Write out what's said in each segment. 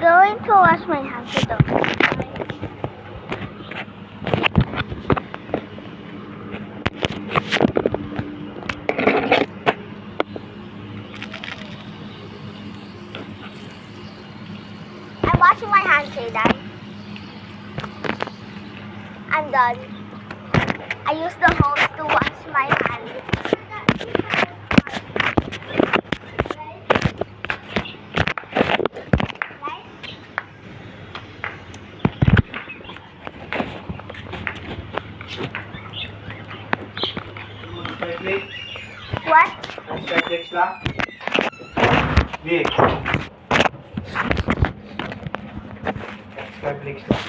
going to wash my hands with the I'm washing my hands, Jayden. I'm done. I use the hose to wash my hands. What? Netflix lang? Vic. Netflix lang.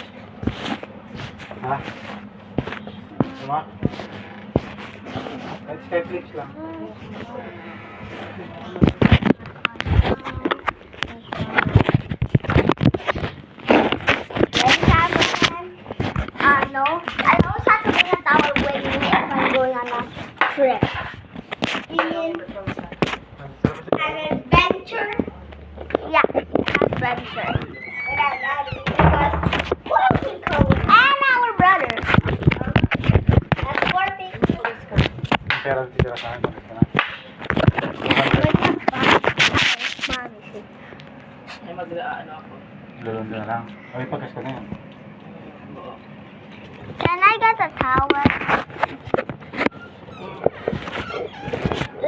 Ha? Tama? Netflix lang. No. I always have to bring a towel with me if I'm going on a trip. An adventure? Yeah, adventure. With our daddy. Because what else we call it? And our brother. That's 4 people. Yung pera titira sa akin. Ay, mag-ano ako. Lalong na lang. Ay, pagkas ka na yan. Can I get a towel?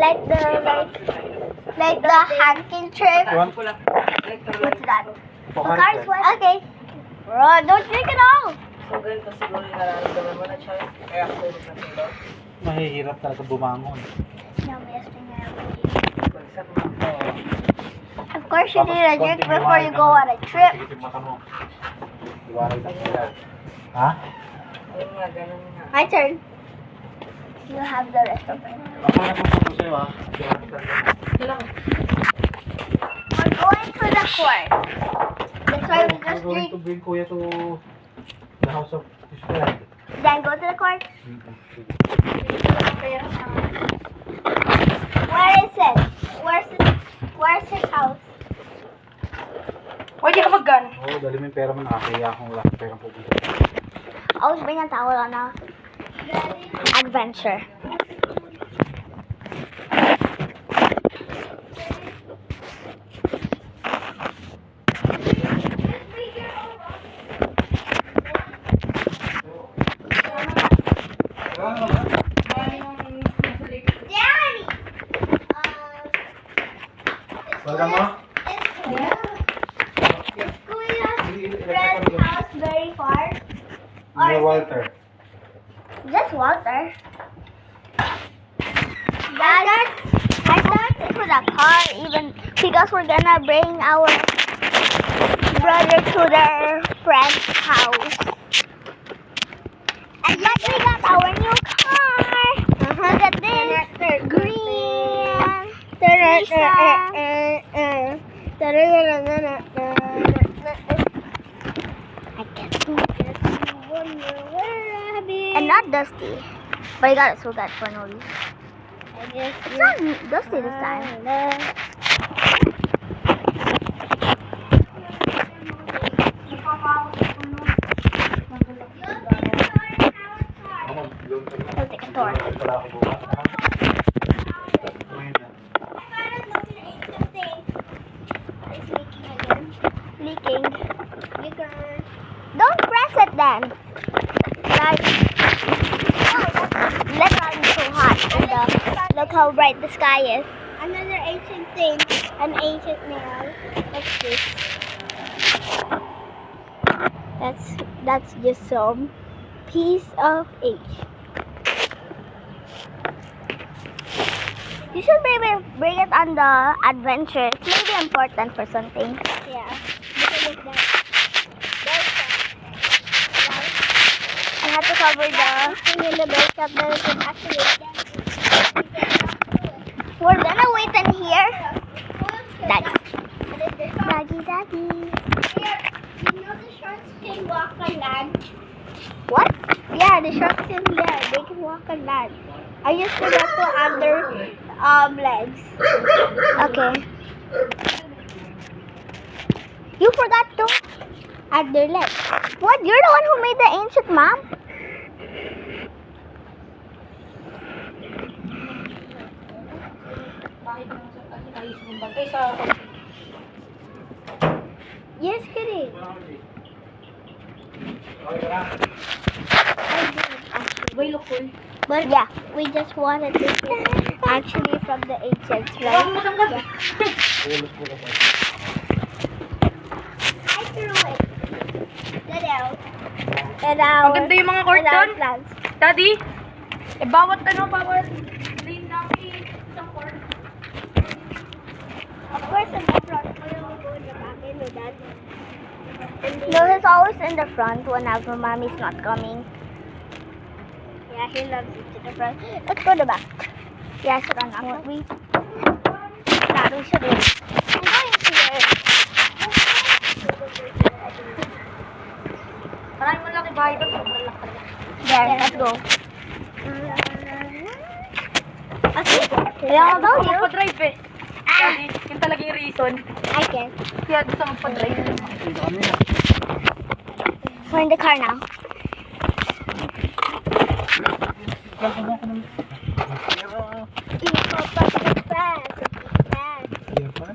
Like the handkerchief? One? What's that? Pocard. Okay. Bro, don't drink it all. So, ganito siguro yung nararamdaman mo na siya. Kaya ako tulog na tulog. Mahihirap talaga bumangon. Bagsak mo ako. Of course, you need a drink before you go on a trip. Sige, mata mo. Iwaray na sila. Ha? Ayun nga, ganun nga. My turn. You have the rest of it. Ako na pupunta sa'yo, ha? Sila ko. We're going to the court. That's why we just We're going drink. to bring Kuya to the house of his friend. Then go to the court. Where is it? Where's his house? Pwede ka mag-gun. Oo, dali mo yung pera mo. Nakakaya akong wala akong perang pupunta. Always bring a towel on a adventure. Wala mo? Friend's house very far? Hindi, Walter. Just Walter. I thought it was a car even because we're gonna bring our brother to their friend's house. And then we got our new car. Look at this. Green. I can't do this. And not dusty. But I got it so bad for no reason. It's not dusty this time. We'll take a tour. Leaking. Don't press it then. Like, that's not so hot. And look how bright the sky is. Another ancient thing. An ancient nail. What's this? That's just some piece of age. You should maybe bring it on the adventure. It's maybe important for something. Yeah. I have to cover the thing in the belt so that it can actually. We're gonna wait in here. Daddy. Daddy. You know the sharks can walk on land? What? Yeah, the sharks in there. They can walk on land. I used to get to under legs. Okay. You forgot to add their legs. What? You're the one who made the ancient map? Bakit naman sa ayos yung bagay sa Yes, kidding. Okay ka na? Way look cool. But yeah, we just wanted to see actually from the ancients, Wag right? mo tanggal. Ulos mo ka pa. I threw it. Get out. And our, Ang ganda yung mga court and our doon. plants. Daddy, bawat bawat lane namin isang court. Of course, in the front. We only go in the back and with that. No, he's always in the front whenever mommy's not coming. Yeah, he loves it to the front. Let's go to the back. Yeah, sit on that one. Dad, we should wait. I'm going here. Maraming malaki bahay doon. Sobrang laki talaga. There, let's go. Okay. Yeah, I'll go you. Magpa-drive eh. Daddy, yun talaga yung reason. I can. Kaya gusto magpa-drive. Dito kami. We're in the car now. Here pa?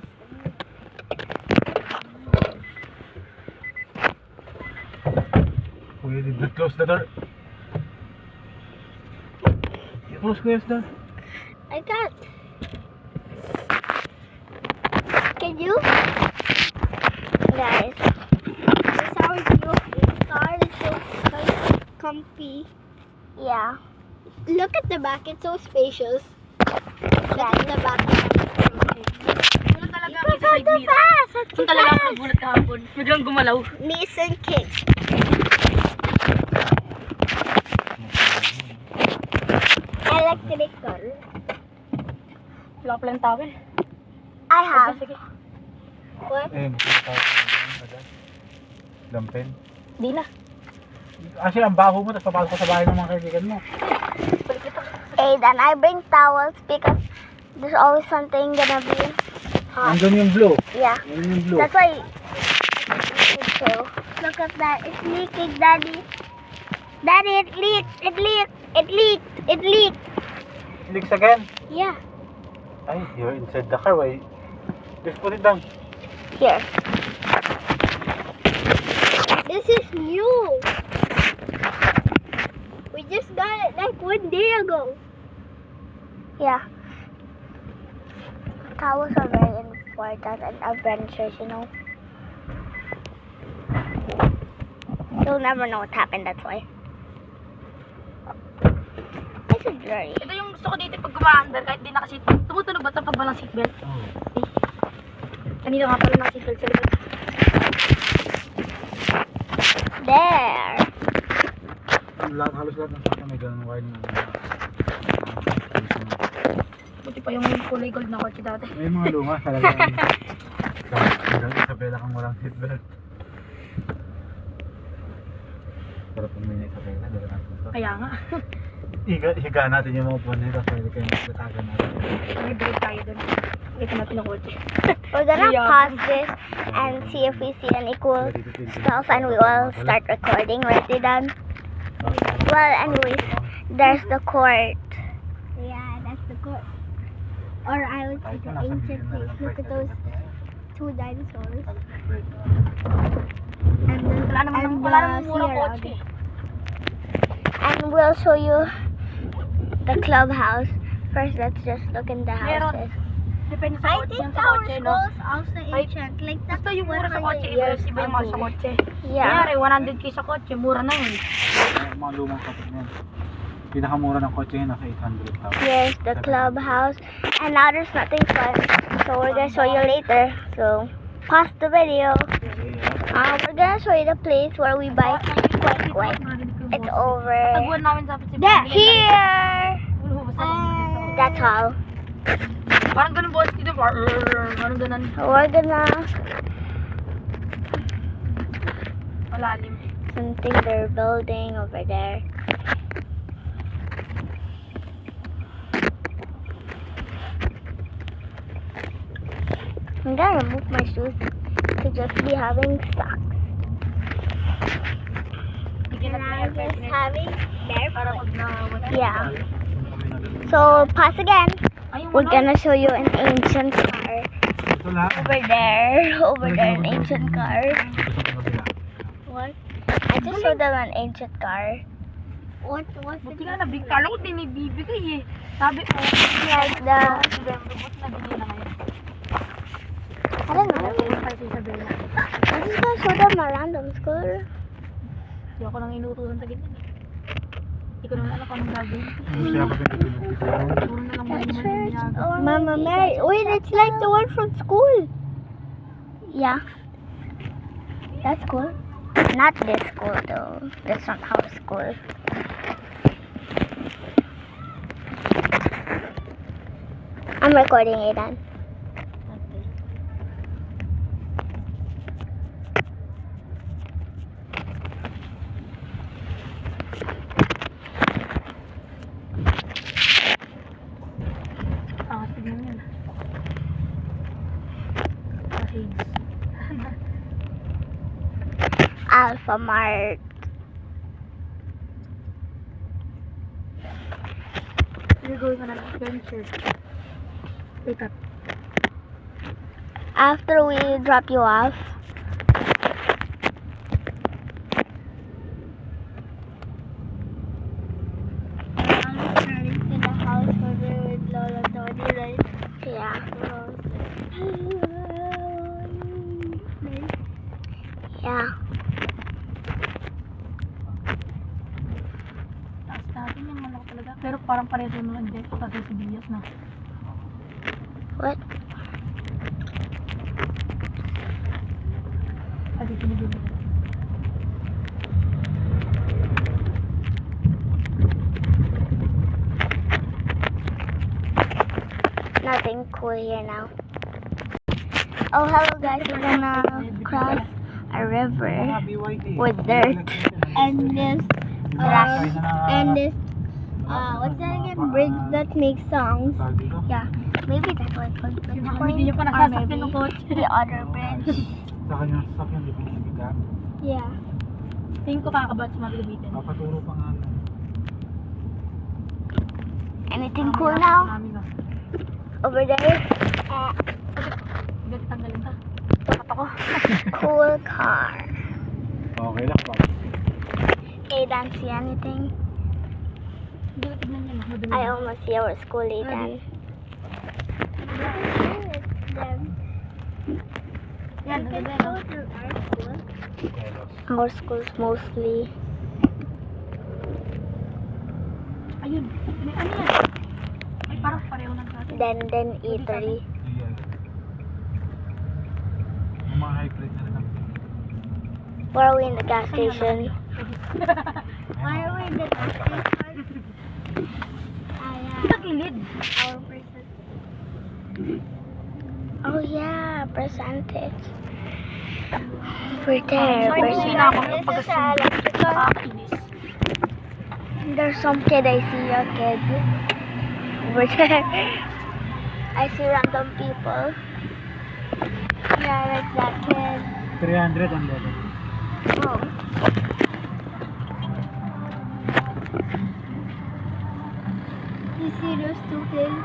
We did not close the door. You close the door. I can't. Can you? Guys, this is our view. The car is so comfy. Yeah. Look at the back. It's so spacious. Look at the back. Yun talaga ako sa side mirror. Yun talaga ako nagulat kahapon. Biglang gumalaw. Nissan Kicks. Electrical. Wala ko palang towel. I have. Sige. What? Eh, magkakita. Lampen. Di na. Kasi ang baho mo, tapos papasok ka sa bahay ng mga kaibigan mo. Aidan, I bring towels because there's always something gonna be hot. Andun yung blue. Yeah. Andun yung blue. That's why too. Look at that. It's leaking, Daddy. Daddy, it leaked. It leaked. It leaked. It leaked. Leaks again. Yeah. Ay, you're inside the car. Why? Just put it down. Here. This is new. We just got it like 1 day ago. Yeah. Towels are very important and adventures, you know. You'll never know what happened, that's why. This is dirty. Ito yung gusto ko dito pag guma-under kahit di naka-seatbelt. Tumutunog ba ito pag walang seatbelt? Kanina nga pala naka-seatbelt sa likod. There. Halos lahat ng sasakyan may ganun wire na. Buti pa yung kulay gold na kotse dati. May mga luma talaga. Isabela kang walang seatbelt. Pero kung may Isabela, dala natin ito. Kaya nga. Higaan natin yung mga upuan nito, pwede kayo magtatagan natin. May break tayo dun. Ito natin ang kotse. We're gonna Yeah. pause this and see if we see any cool stuff and we will start recording. Ready, Dan? Well, anyways, there's the court. Yeah, that's the court. Or I would say the ancient place. Look at those 2 dinosaurs. And Wala naman murang sea around kotse. it. And we'll show you the clubhouse. First, let's just look in the Meron. houses. Depende sa kotse. Sa kotse, no? also ancient. Like Basta yung mura sa kotse, iba yung mahal sa kotse. Yeah. Kanyari, 100k sa kotse, mura na yun. Mga lumang kapit niyan. Pinakamura ng kotse yun, nasa 800,000. Here's the clubhouse. And now there's nothing fun. So we're gonna show you later. So pause the video. We're gonna show you the place where we buy quick. It's over. Taguan namin dapat si There, here. That's all. Parang ganun boss dito. Parang ganun. We're gonna Malalim. something they're building over there. I'm gonna remove my shoes to just be having socks. Bigyan And natin I'm ng air just having para barefoot. pag nawawala. Yeah. So, pause again. Ay, yung We're ano? gonna show you an ancient car. Ito lang. Over there, an ancient car. What? I just showed them an ancient car. What's Buti nga na, kala ko tinibibigay eh. Sabi ko, like the, robot na bigay na ngayon. I don't know. Para sa Isabela. I'm just gonna show them a random school. Hindi ako nang inutusan sa ganyan eh. Hindi ko naman alam kung anong gagawin. Siya pa pinag-pinag-pinag. Puro na lang mali-mali. Mama Mary, wait, it's like the one from school. Yeah. That's cool. Not this school though. That's not our school. I'm recording, Aidan. Ah, tignan yun. Shades. Alpha Mart. You're going on an adventure. Wake up. After we drop you off, I'm returning to the house where we're with Lola Tony, right? Yeah. Yeah. Taas natin yung manok talaga. Pero parang pareho yung mga jet. Pati si Bias na. What? Pati sinibili. Nothing cool here now. Oh, hello guys. We're gonna cross a river with dirt and this what's that again? Bridge that makes songs. Yeah, maybe that's what it's called. Hindi niyo pa Or nasasakyan maybe ng coach. the other bridge. Sa kanyang sasakyan, di binibigat. Yeah. Tingin ko kakabat sa mga Pilipitin. Papaturo pa nga. Anything cool now? Over there? Hindi tanggalin ka. Takot ako. Cool car. Okay lang. Aidan, see anything? Hindi ko tignan yan. Madumi. I almost see our school, Aidan. Yan, naganda no? Our schools mostly. Ayun. Ano yan? Ay, parang pareho ng sa atin. Then eatery. Ayan. Yung mga hybrid na lang. Where are we in the gas station? Why are we in the gas station? Kita kilid. Our percentage. Oh yeah, percentage. Over there, percentage. This is electrical. Nakakainis. There's some kid, I see a kid. Over there. I see random people. Yeah, like that kid. 300 ang level. Oh. You see those two kids?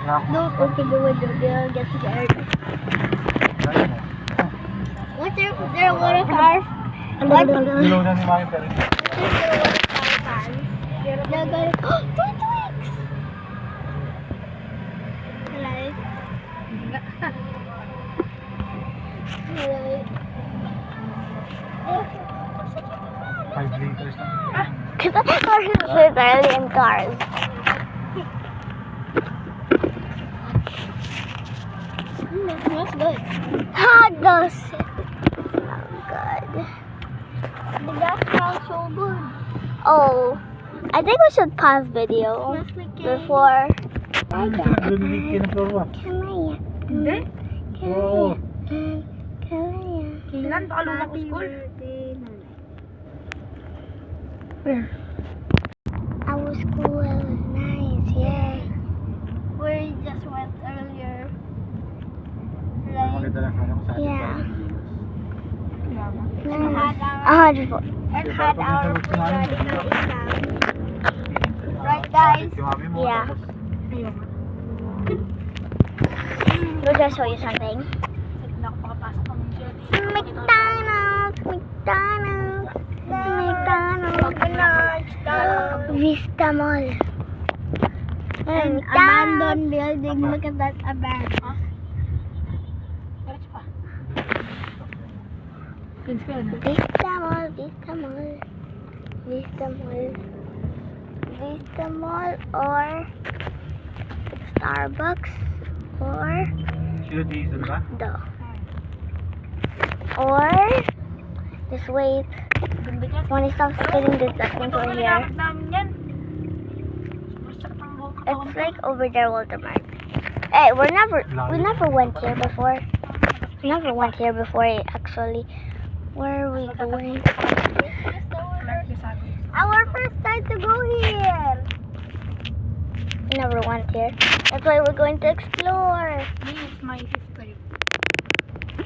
Don't open the window, they'll get scared. What's they're one of our what? Dilaw na ni Mami pero hindi. They're one of our fans. They're gonna Twix! Hello. Hello. 5 liters na. Because I thought he was literally in cars. That smells good. How does it smell good? The gas smells so good. Oh, I think we should pause video before. Lumiliki ng floor one. Hindi. Oo. Kailan? Baka luma ko school. Where? Our school was nice, yeah. We just went earlier. maganda lang sana kung saan Yeah. tayo. Kaya ba? $100 po. And had our periodical exam. Right, guys? Yung mami mo, Yeah. tapos Ayun. We'll just show you something. Hindi na ako makapasok ng jelly. McDonald's, McDonald's, McDonald's, Vista Mall. An abandoned building. Look at that abandoned. Ha? Diretso pa. Kids ko yan. Vista Mall, Vista Mall, Vista Mall, Vista Mall, or Starbucks, or sino diesel ba? McDo, or just wait. Ganda dyan. When it stops spinning, there's nothing over here. Ginamit namin yan. Sobrang sakit ng buhok katawan It's ko. like over there, Walter Mart. Hey, we never went here before. We never went here before, actually. Where are we going? Like this sabi. Our first time to go here. We never went here. That's why we're going to explore. This is my fifth time.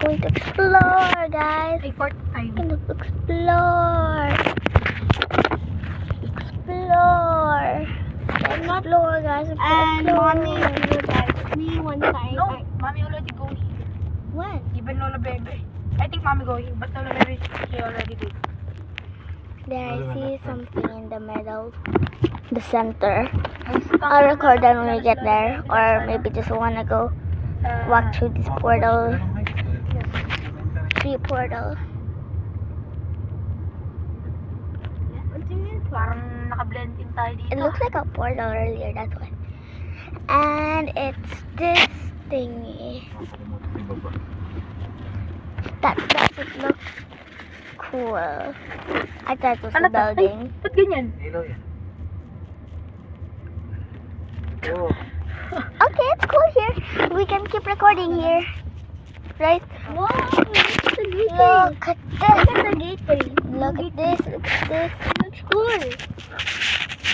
Going to explore, guys. Ay, fourth time. Gonna explore. Explore. Explore, guys. And mommy me one time. No, mommy already go here. When? Even Lola Bebe. I think mommy go here, but Lola Bebe, she already did. There, I see something in the middle. The center. I'll record that when we get there. Or maybe just wanna go walk through this portal. Tree portal. Parang naka-blend in tayo dito. It looks like a portal earlier, that's why. And it's this thingy. That doesn't look cool. I thought it was a Ano to? Ay, building. ba't ganyan? Ilaw yan. Oh, Okay, it's cool here. We can keep recording here. Right? Wow, look at this. Look at the gateway. Look at this. Look at this. It looks cool.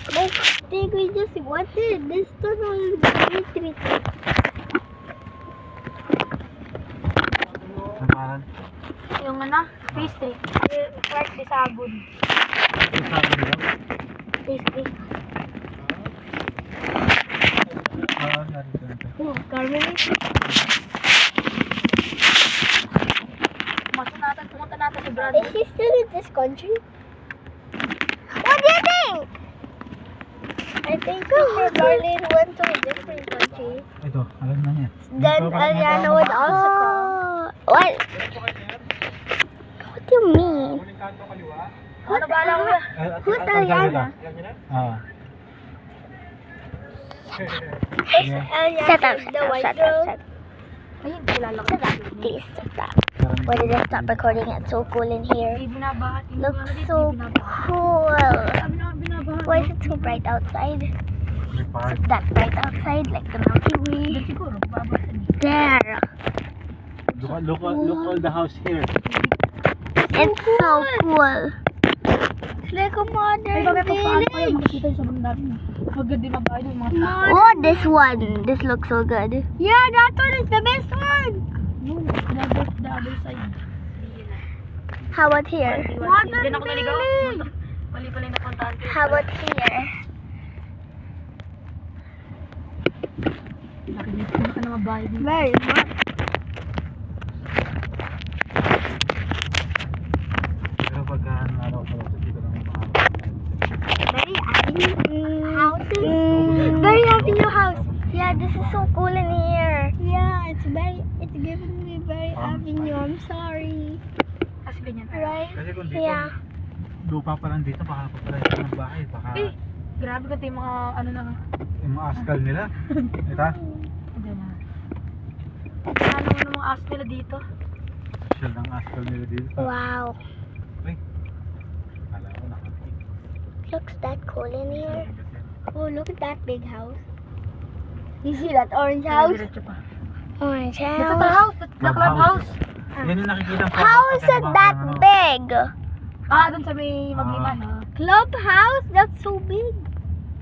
I think we just wanted this tunnel with the gateway. ang pangalan? Yung ano? Pastry. Part de sabon. Ang sabi nila? Pastry. Narito na ito. Oh, carbonate. Pumunta natin si brother. Is she still in this country? What do you think? I think Sister Darlene went to a different country. Ito, alam na niya. Then Aliana would also come. What? What do you mean? Ano ba alam mo? Who's Aliana? Shut up, shut up. Ayun, kilala ko. Shut up, please, shut up. Why did I stop recording? It's so cool in here. Hindi binabahat. Hindi Looks ano dito, so hindi binabahat. cool. Sabi naman binabahat. Why is it so bright outside? Park. It's that bright outside, like the Milky Way. Hindi siguro, babatan niya. There. Look all the house here. It's so cool. It's like a Ay, modern bakit pa paano kayo village. makikita yung sobrang dami niya? Maganda yung mabahay ng mga tao. Oh, this one. This looks so good. Yeah, that one is the best one. Yung the other side. How about here? Diyan ako naligaw. Mali pala yung napuntahan ko. How about here? Nakikita ka na mabahay dito. Very much. Pero pagka naraw ko lang dito lang ang Very avenue houses. Very avenue house. Yeah, this is so cool in here. Yeah, it's giving me very avenue. I'm sorry. Kasi ganyan. Right? Kasi kung dito, Yeah. lupa pa lang dito, baka papalayas ng bahay. Baka Eh, grabe ko yung mga ano na. yung mga askal nila. Ito, Diyan na. Ano ng mga ass nila dito? shell ng askal nila dito. Wow. Ay, kala ko nakapit. Looks that cool in here. Oh, look at that big house. You see that orange house? Diretso pa. Orange That's the house. house. That's the clubhouse. Yan yung nakikita ko. How is it that big? Ah, dun sa may magliman. Clubhouse? That's so big.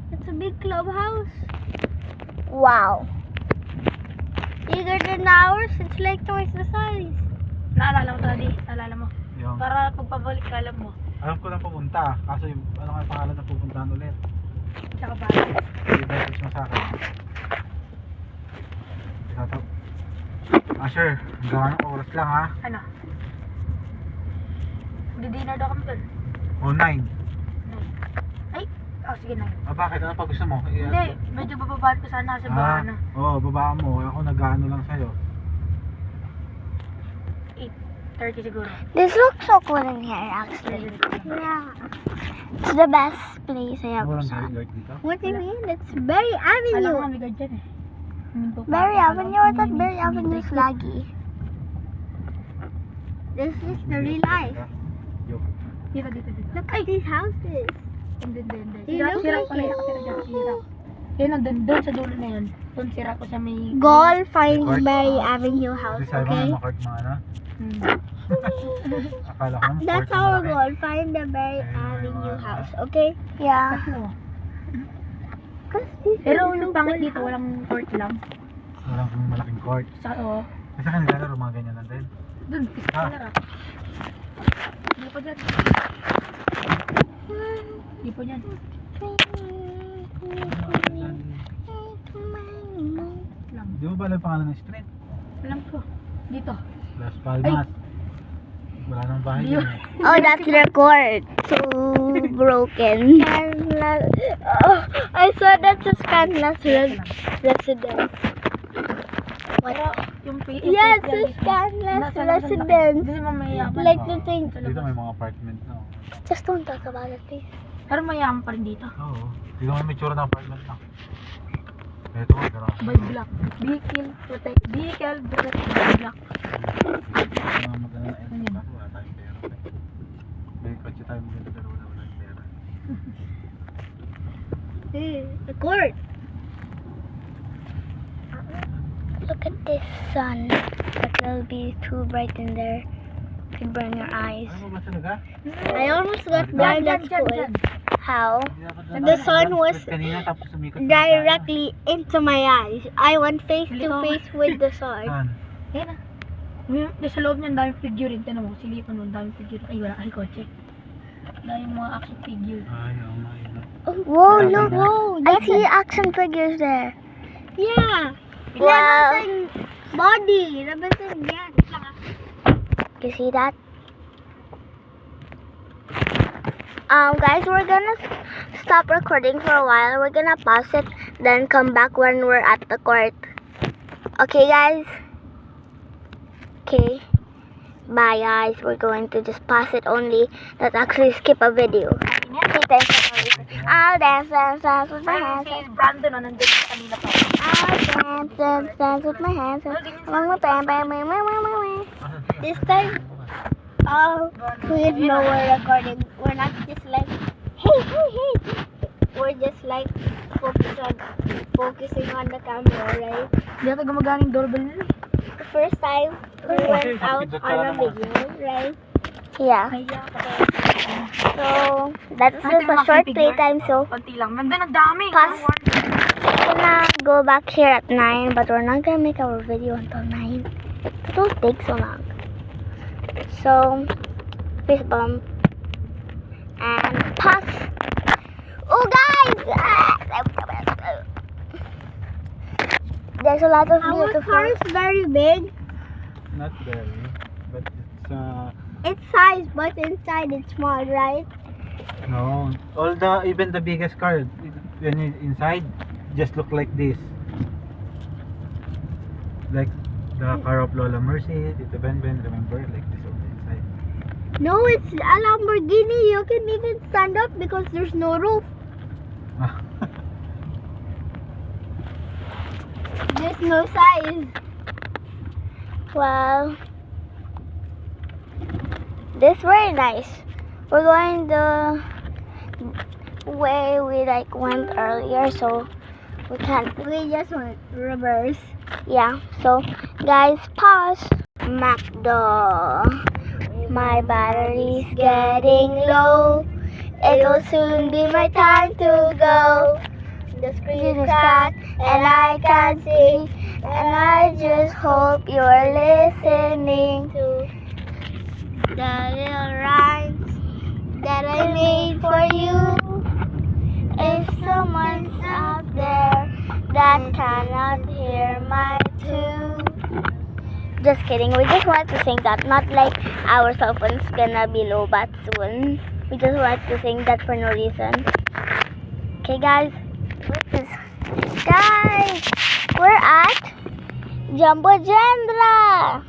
That's a big clubhouse. Wow. Bigger than ours. It's It's like twice the size. Naalala mo tadi, naalala mo. Yung, Para pagpabalik ka, alam mo. alam ko lang pupunta. Kaso yung, ano nga yung pangalan na pupuntahan ulit? Tsaka ba? I-message mo sa akin. Tinatab. Sure. Hanggang anong oras lang ha? Ano? Di-dinner daw kami doon. O 9. Ay! Oh, sige na. Bakit? Ano pa gusto mo? Hindi, medyo bababaan ko sana sa bahay na. Oo, babaan mo. Ako nag-ano lang sa'yo. 8:30 siguro. This looks so cool in here, actually. Yeah. It's the best place I ever Walang saw. guard dito? What do you mean? It's Berry Alam ko Avenue. kami guard dyan eh. Berry Avenue? I thought Berry Avenue is laggy. This is the real life. Yo. Dito. Look at these houses. Hindi. You look Sirap like pala yung akira dyan, sirap. Yun, doon sa dulo na yun. Doon sira ko sa may... Goal finds Court. Berry Avenue house, Design mo okay? na makart mga ano? Hmm. Akala ko naman That's court na our malaki. goal. Find the Berry Avenue house, okay? Yeah. Tatlo. Pero yung pangit dito, walang court lang. Walang malaking court. Sa oo. Kasi kanila laro mga ganyan lang din. Doon, pistol Ah. na. Hindi po dyan. Hindi po dyan. Lang. Di mo ba alam yung pangalan ng street? Alam ko. Dito. Las Palmas. Wala nang bahay Di- dyan eh. Oh, that's the court. So broken. Oh, I saw that's a Scanless residence. Pero yung Yes, it's Scanless residence. Hindi mo mayaman. Like the thing. Dito may mga apartment na. Just don't talk about it, please. Pero mayaman pa rin dito. Oo. Dito may tsura ng apartment na. Ito nga, garage. By block. Vehicle protect by block. Mga maganda na ito. Kaso wala tayong pera. May kotse tayo maganda pero wala tayong pera. The court. Look at this sun. That will be too bright in there. Could burn your eyes. Ano ba talaga? I almost got Dyan, blind at school. How? And The sun was kanina tapos sumikat na directly into my eyes. I went face to face with the sun. Saan? Ayan na. May sa loob niyan daming figurine. Tinan mo, silipan mo, daming figurine. Ay, wala. Ay, kotse. Daming mga action figure. Ay, oo nga yun. Whoa, look. Whoa, I see action figures there. Yeah. Wow. Body. Yeah. You see that? Guys, we're gonna stop recording for a while. We're gonna pause it, then come back when we're at the court. Okay, guys? Okay. Bye, guys. We're going to just pause it only. Not actually skip a video. Okay, thanks for watching. I'll dance with my hands. Si Brandon, oh, nandun siya kanina pa. I'll dance with my hands. This time, we know we're recording. We're not just like, hey. We're just like focusing on the camera, right? Hindi ata gumagana yung doorbell nila. The first time we went out on a video, right? Yeah. Kaya ka pa. So that's just a short playtime. So Konti lang. Nandun ang dami. Pause. we're gonna go back here at 9, but we're not gonna make our video until 9. It won't take so long. So fist bump and pause. Oh guys! There's a lot of beautiful. Our car is very big. Not very, but It's size, but inside it's small, right? no. Even the biggest car, when you inside, just look like this. Like the car of Lola Mercy, Tito Ben, remember? Like this on the inside. No, it's a Lamborghini. You can even stand up because there's no roof. There's no size. Well, this very nice. We're going the way we went earlier, so we can't. We just went reverse. Yeah. So guys, pause. MacDo. My battery's getting low. It'll soon be my time to go. The screen is cracked and I can't see And I just hope you're listening to the little rhymes that I made for you. If someone's out there that cannot hear my tune. Just kidding, we just want to sing that. Not like our cell phone's gonna be low bat soon. We just want to sing that for no reason. Okay guys, guys, we're at Jumbo Jandra.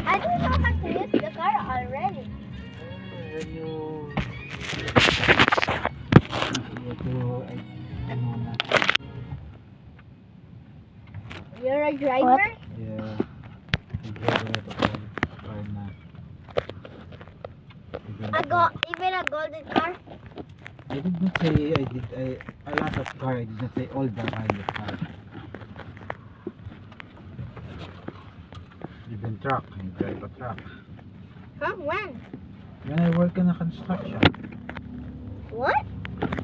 I don't know how to use the car already. You're a driver? What? Yeah. Even a golden car? I did not say a lot of car. I did not say all the kind of car. Even truck. I drive a truck. Huh? When? When I work in a construction. What?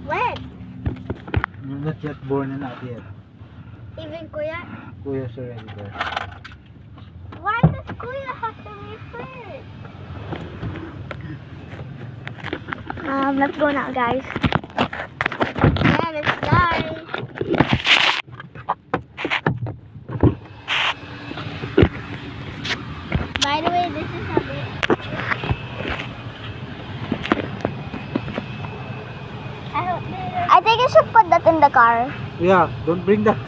When? You're not yet born and not yet. Even Kuya? Kuya's already there. Why does Kuya have to be first? Let's go now, guys. Yeah, let's start. By the way, this is a bit. I think you should put that in the car. Yeah, don't bring that.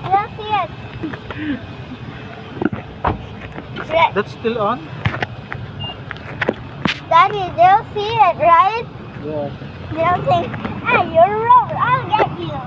I don't see it. That's still on? Daddy, they'll see it, right? Yeah. They'll think, hey, you're wrong. I'll get you.